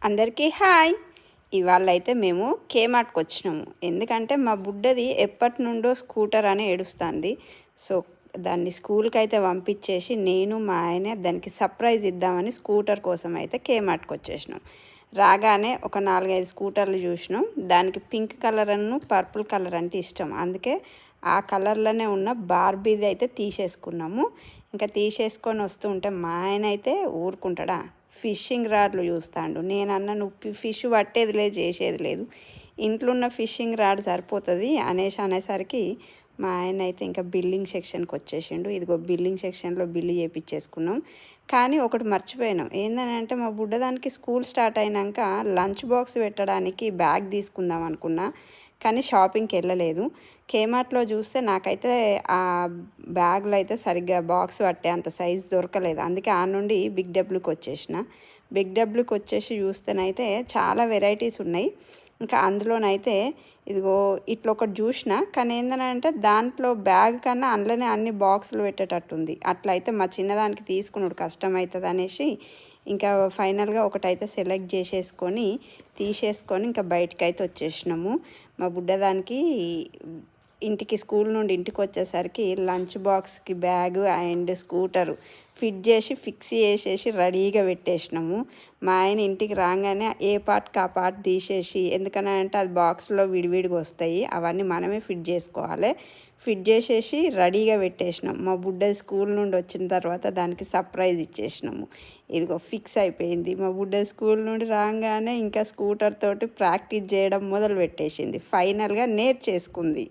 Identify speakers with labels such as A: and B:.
A: అందరికీ హాయ్. ఇవాళ అయితే మేము కేమార్ట్కి వచ్చినాము. ఎందుకంటే మా బుడ్డది ఎప్పటి నుండో స్కూటర్ అని ఏడుస్తుంది. సో దాన్ని స్కూల్కి అయితే పంపించేసి నేను మా ఆయన దానికి సర్ప్రైజ్ ఇద్దామని స్కూటర్ కోసం అయితే కేమార్ట్కి వచ్చేసినాం. రాగానే ఒక 4-5 స్కూటర్లు చూసినాం. దానికి పింక్ కలర్ అను పర్పుల్ కలర్ అంటే ఇష్టం, అందుకే ఆ కలర్లోనే ఉన్న బార్బీది అయితే తీసేసుకున్నాము. ఇంకా తీసేసుకొని వస్తూ ఉంటే మా ఆయన అయితే ఊరుకుంటాడా, ఫిషింగ్ రాడ్లు చూస్తాడు. నేనన్నా నువ్వు ఫిష్ పట్టేది లేదు, చేసేది లేదు, ఇంట్లో ఉన్న ఫిషింగ్ రాడ్ సరిపోతుంది అనేసరికి మా ఆయన అయితే ఇంకా బిల్లింగ్ సెక్షన్కి వచ్చేసిండు. ఇదిగో బిల్లింగ్ సెక్షన్లో బిల్లు చేయించేసుకున్నాం. కానీ ఒకటి మర్చిపోయినాం. ఏంటంటే మా బుడ్డదానికి స్కూల్ స్టార్ట్ అయినాక లంచ్ బాక్స్ పెట్టడానికి బ్యాగ్ తీసుకుందాం అనుకున్నా, కానీ షాపింగ్కి వెళ్ళలేదు. కేమార్ట్లో చూస్తే నాకైతే ఆ బ్యాగ్లో అయితే సరిగ్గా బాక్స్ పట్టే అంత సైజు దొరకలేదు. అందుకే ఆ నుండి బిగ్ డబ్ల్యూకి వచ్చేసిన. బిగ్ డబ్ల్యూకి వచ్చేసి చూస్తేనైతే చాలా వెరైటీస్ ఉన్నాయి. ఇంకా అందులోనైతే ఇదిగో ఇట్లా ఒకటి చూసిన, కానీ ఏంటంటే దాంట్లో బ్యాగ్ కన్నా అందులోనే అన్ని బాక్సులు పెట్టేటట్టుంది. అట్లా అయితే మా చిన్నదానికి తీసుకున్నాడు కష్టం అవుతుంది అనేసి ఇంకా ఫైనల్గా ఒకటైతే సెలెక్ట్ చేసేసుకొని తీసేసుకొని ఇంకా బయటకు అయితే వచ్చేసినాము. మా బుడ్డదానికి ఇంటికి స్కూల్ నుండి ఇంటికి వచ్చేసరికి లంచ్ బాక్స్కి బ్యాగ్ అండ్ స్కూటరు ఫిట్ చేసి ఫిక్స్ చేసేసి రెడీగా పెట్టేసినాము. మా ఆయన ఇంటికి రాగానే ఏ పార్ట్కి ఆ పార్ట్ తీసేసి, ఎందుకనంటే అది బాక్స్లో విడివిడిగా వస్తాయి, అవన్నీ మనమే ఫిట్ చేసుకోవాలి. ఫిట్ చేసేసి రెడీగా పెట్టేసినాం. మా బుడ్డ స్కూల్ నుండి వచ్చిన తర్వాత దానికి సర్ప్రైజ్ ఇచ్చేసినాము. ఇదిగో ఫిక్స్ అయిపోయింది. మా బుడ్డ స్కూల్ నుండి రాగానే ఇంకా స్కూటర్ తోటి ప్రాక్టీస్ చేయడం మొదలు పెట్టేసింది. ఫైనల్గా నేర్చేసుకుంది.